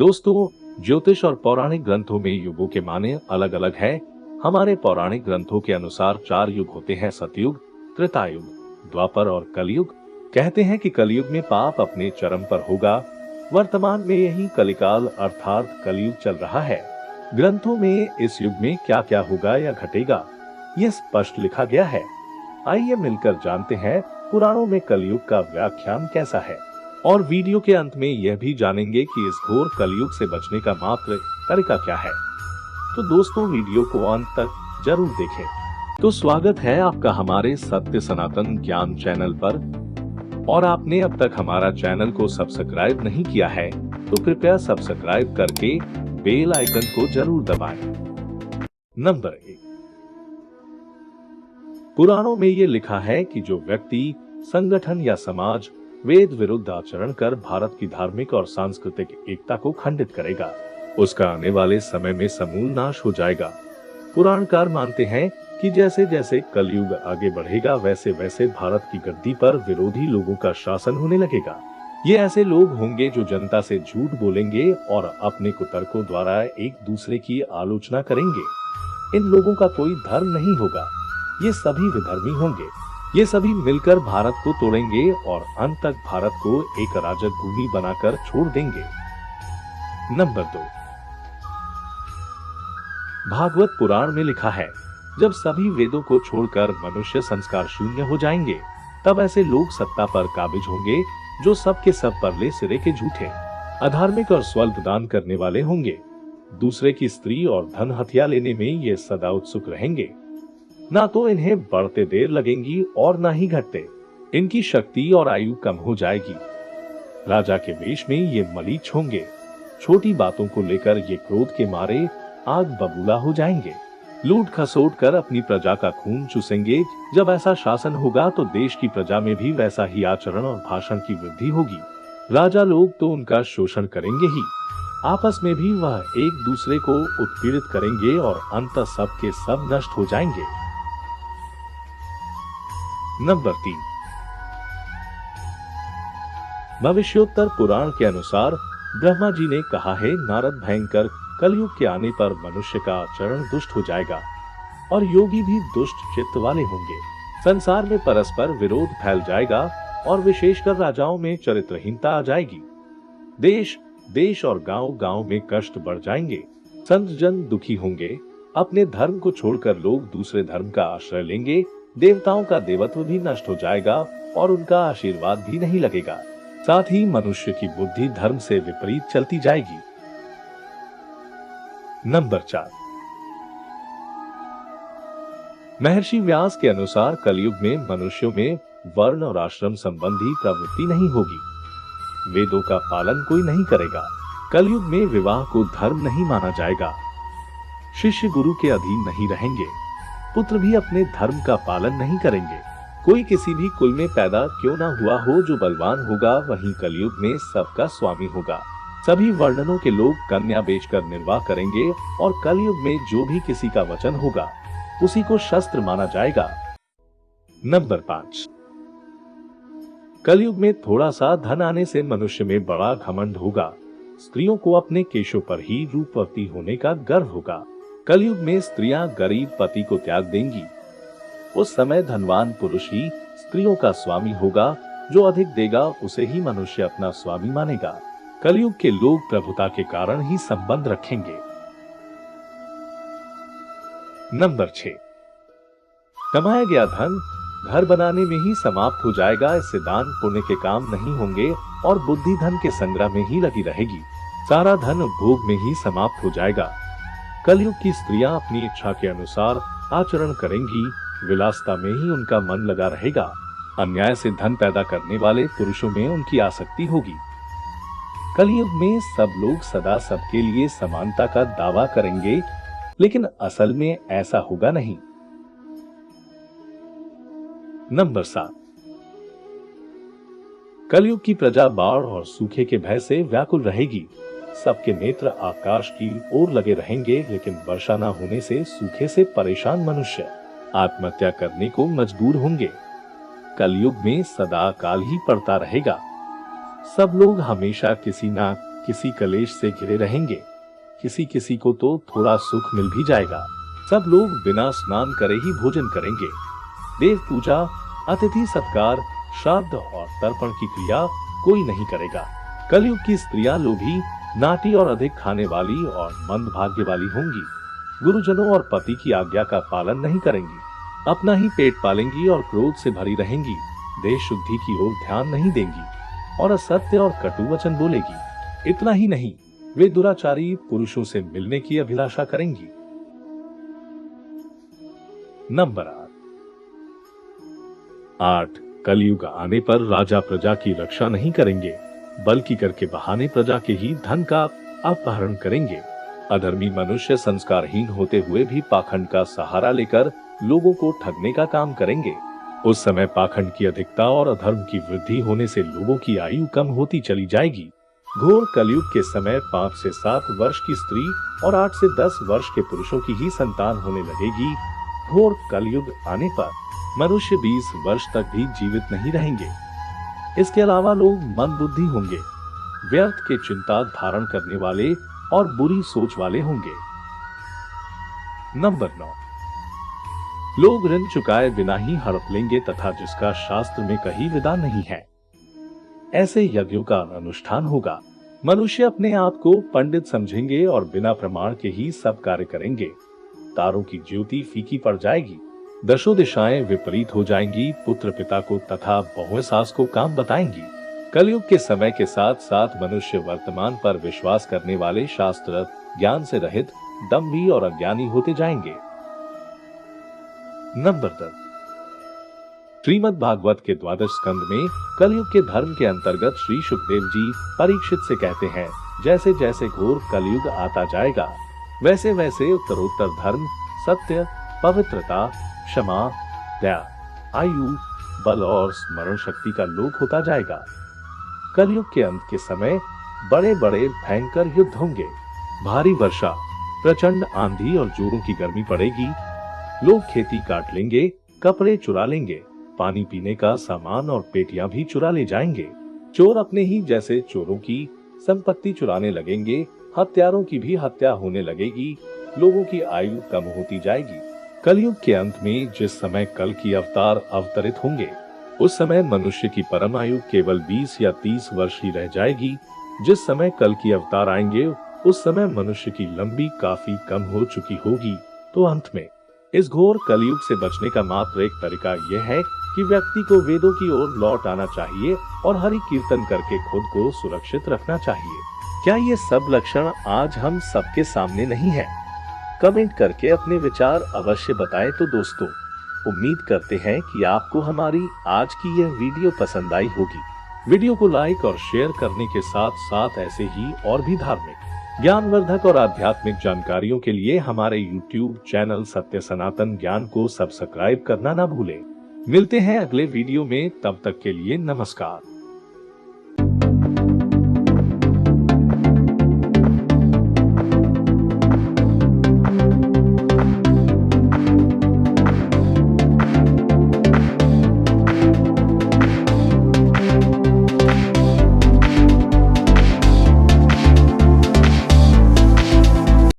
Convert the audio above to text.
दोस्तों, ज्योतिष और पौराणिक ग्रंथों में युगों के माने अलग अलग है। हमारे पौराणिक ग्रंथों के अनुसार 4 युग होते हैं: सतयुग, त्रेतायुग, द्वापर और कलयुग। कहते हैं कि कलयुग में पाप अपने चरम पर होगा। वर्तमान में यही कलिकाल अर्थात कलयुग चल रहा है। ग्रंथों में इस युग में क्या क्या होगा या घटेगा, यह स्पष्ट लिखा गया है। आइए मिलकर जानते हैं पुराणों में कलयुग का व्याख्यान कैसा है, और वीडियो के अंत में यह भी जानेंगे कि इस घोर कलयुग से बचने का मात्र तरीका क्या है। तो दोस्तों, वीडियो को अंत तक जरूर देखें। तो स्वागत है आपका हमारे सत्य सनातन ज्ञान चैनल पर, और आपने अब तक हमारा चैनल को सब्सक्राइब नहीं किया है तो कृपया सब्सक्राइब करके बेल आइकन को जरूर दबाएं। नंबर 1, पुराणों में ये लिखा है कि जो व्यक्ति, संगठन या समाज वेद विरुद्ध आचरण कर भारत की धार्मिक और सांस्कृतिक एकता को खंडित करेगा, उसका आने वाले समय में समूल नाश हो जाएगा। पुराणकार मानते हैं कि जैसे जैसे कलयुग आगे बढ़ेगा वैसे वैसे भारत की गद्दी पर विरोधी लोगों का शासन होने लगेगा। ये ऐसे लोग होंगे जो जनता से झूठ बोलेंगे और अपने कुतर्कों द्वारा एक दूसरे की आलोचना करेंगे। इन लोगों का कोई धर्म नहीं होगा, ये सभी विधर्मी होंगे। ये सभी मिलकर भारत को तोड़ेंगे और अंत तक भारत को एक अराजक भूमि बनाकर छोड़ देंगे। नंबर 2, भागवत पुराण में लिखा है, जब सभी वेदों को छोड़कर मनुष्य संस्कार शून्य हो जाएंगे, तब ऐसे लोग सत्ता पर काबिज होंगे जो सबके सब परले सिरे के झूठे, अधार्मिक और स्वल्प दान करने वाले होंगे। दूसरे की स्त्री और धन हथिया लेने में ये सदा उत्सुक रहेंगे। ना तो इन्हें बढ़ते देर लगेंगी और ना ही घटते। इनकी शक्ति और आयु कम हो जाएगी। राजा के वेश में ये मलीच होंगे। छोटी बातों को लेकर ये क्रोध के मारे आग बबूला हो जाएंगे। लूट खसोट कर अपनी प्रजा का खून चूसेंगे। जब ऐसा शासन होगा तो देश की प्रजा में भी वैसा ही आचरण और भाषण की वृद्धि होगी। राजा लोग तो उनका शोषण करेंगे ही, आपस में भी वह एक दूसरे को उत्पीड़ित करेंगे और अंत सब के सब नष्ट हो जाएंगे। नंबर 3, भविष्योत्तर पुराण के अनुसार ब्रह्मा जी ने कहा है, नारद भयंकर कलयुग के आने पर मनुष्य का आचरण दुष्ट हो जाएगा और योगी भी दुष्ट चित्त वाले होंगे। संसार में परस्पर विरोध फैल जाएगा और विशेषकर राजाओं में चरित्रहीनता आ जाएगी। देश और गांव में कष्ट बढ़ जाएंगे। संत जन दुखी होंगे। अपने धर्म को छोड़कर लोग दूसरे धर्म का आश्रय लेंगे। देवताओं का देवत्व भी नष्ट हो जाएगा और उनका आशीर्वाद भी नहीं लगेगा। साथ ही मनुष्य की बुद्धि धर्म से विपरीत चलती जाएगी। नंबर 4, महर्षि व्यास के अनुसार कलयुग में मनुष्यों में वर्ण और आश्रम संबंधी प्रवृत्ति नहीं होगी। वेदों का पालन कोई नहीं करेगा। कलयुग में विवाह को धर्म नहीं माना जाएगा। शिष्य गुरु के अधीन नहीं रहेंगे। पुत्र भी अपने धर्म का पालन नहीं करेंगे। कोई किसी भी कुल में पैदा क्यों ना हुआ हो, जो बलवान होगा वही कलयुग में सबका स्वामी होगा। सभी वर्णनों के लोग कन्या बेचकर निर्वाह करेंगे और कलयुग में जो भी किसी का वचन होगा उसी को शस्त्र माना जाएगा। नंबर 5, कलयुग में थोड़ा सा धन आने से मनुष्य में बड़ा घमंड होगा। स्त्रियों को अपने केशों पर ही रूपवती होने का गर्व होगा। कलयुग में स्त्रियां गरीब पति को त्याग देंगी। उस समय धनवान पुरुष ही स्त्रियों का स्वामी होगा। जो अधिक देगा उसे ही मनुष्य अपना स्वामी मानेगा। कलयुग के लोग प्रभुता के कारण ही संबंध रखेंगे। नंबर 6, कमाया गया धन घर बनाने में ही समाप्त हो जाएगा। इससे दान पुण्य के काम नहीं होंगे और बुद्धि धन के संग्रह में ही लगी रहेगी। सारा धन भोग में ही समाप्त हो जाएगा। कलयुग की स्त्रियां अपनी इच्छा के अनुसार आचरण करेंगी। विलासिता में ही उनका मन लगा रहेगा। अन्याय से धन पैदा करने वाले पुरुषों में उनकी आसक्ति होगी। कलयुग में सब लोग सदा सबके लिए समानता का दावा करेंगे, लेकिन असल में ऐसा होगा नहीं। नंबर 7, कलयुग की प्रजा बाढ़ और सूखे के भय से व्याकुल रहेगी। सबके नेत्र आकाश की ओर लगे रहेंगे, लेकिन वर्षा न होने से सूखे से परेशान मनुष्य आत्महत्या करने को मजबूर होंगे। कलयुग में सदा अकाल ही पड़ता रहेगा। सब लोग हमेशा किसी न किसी कलेश से घिरे रहेंगे, किसी किसी को तो थोड़ा सुख मिल भी जाएगा। सब लोग बिना स्नान करे ही भोजन करेंगे। देव पूजा, अतिथि सत्कार, श्राद्ध और तर्पण की क्रिया कोई नहीं करेगा। कलयुग की स्त्रियां लोभी, नाटी और अधिक खाने वाली और मंदभाग्य वाली होंगी। गुरुजनों और पति की आज्ञा का पालन नहीं करेंगी, अपना ही पेट पालेंगी और क्रोध से भरी रहेंगी। देश शुद्धि की ओर ध्यान नहीं देंगी और असत्य और कटु वचन बोलेगी। इतना ही नहीं, वे दुराचारी पुरुषों से मिलने की अभिलाषा करेंगी। नंबर 8, कलयुग आने पर राजा प्रजा की रक्षा नहीं करेंगे, बल्कि करके बहाने प्रजा के ही धन का अपहरण करेंगे। अधर्मी मनुष्य संस्कारहीन होते हुए भी पाखंड का सहारा लेकर लोगों को ठगने का काम करेंगे। उस समय पाखंड की अधिकता और अधर्म की वृद्धि होने से लोगों की आयु कम होती चली जाएगी। घोर कलयुग के समय 5 से 7 वर्ष की स्त्री और 8 से 10 वर्ष के पुरुषों की ही संतान होने लगेगी। घोर कलयुग आने पर मनुष्य 20 वर्ष तक भी जीवित नहीं रहेंगे। इसके अलावा लोग मंदबुद्धि होंगे, व्यर्थ के चिंता धारण करने वाले और बुरी सोच वाले होंगे। नंबर 9, लोग ऋण चुकाए बिना ही हड़प लेंगे तथा जिसका शास्त्र में कहीं विदा नहीं है, ऐसे यज्ञों का अनुष्ठान होगा। मनुष्य अपने आप को पंडित समझेंगे और बिना प्रमाण के ही सब कार्य करेंगे। तारों की ज्योति फीकी पड़ जाएगी, दशों दिशाएं विपरीत हो जाएंगी, पुत्र पिता को तथा बहुएं सास को काम बताएंगी। कलयुग के समय के साथ साथ मनुष्य वर्तमान पर विश्वास करने वाले शास्त्र ज्ञान से रहित, दम्भी और अज्ञानी होते जाएंगे। नंबर 10, श्रीमद् भागवत के 12 स्कंद में कलयुग के धर्म के अंतर्गत श्री सुखदेव जी परीक्षित से कहते हैं, जैसे जैसे घोर कलयुग आता जाएगा, वैसे वैसे उत्तरोत्तर धर्म, सत्य, पवित्रता, क्षमा, दया, आयु, बल और स्मरण शक्ति का लोप होता जाएगा। कलयुग के अंत के समय बड़े बड़े भयंकर युद्ध होंगे, भारी वर्षा, प्रचंड आंधी और जोरों की गर्मी पड़ेगी। लोग खेती काट लेंगे, कपड़े चुरा लेंगे, पानी पीने का सामान और पेटियां भी चुरा ले जाएंगे। चोर अपने ही जैसे चोरों की संपत्ति चुराने लगेंगे, हत्यारों की भी हत्या होने लगेगी, लोगों की आयु कम होती जाएगी। कलयुग के अंत में जिस समय कल की अवतार अवतरित होंगे, उस समय मनुष्य की परम आयु केवल 20 या 30 वर्ष ही रह जाएगी। जिस समय कल की अवतार आएंगे, उस समय मनुष्य की लंबी काफी कम हो चुकी होगी। तो अंत में इस घोर कलयुग से बचने का मात्र एक तरीका यह है कि व्यक्ति को वेदों की ओर लौट आना चाहिए और हरि कीर्तन करके खुद को सुरक्षित रखना चाहिए। क्या ये सब लक्षण आज हम सबके सामने नहीं है? कमेंट करके अपने विचार अवश्य बताएं। तो दोस्तों, उम्मीद करते हैं कि आपको हमारी आज की यह वीडियो पसंद आई होगी। वीडियो को लाइक और शेयर करने के साथ साथ ऐसे ही और भी धार्मिक, ज्ञानवर्धक और आध्यात्मिक जानकारियों के लिए हमारे YouTube चैनल सत्य सनातन ज्ञान को सब्सक्राइब करना ना भूलें। मिलते हैं अगले वीडियो में, तब तक के लिए नमस्कार।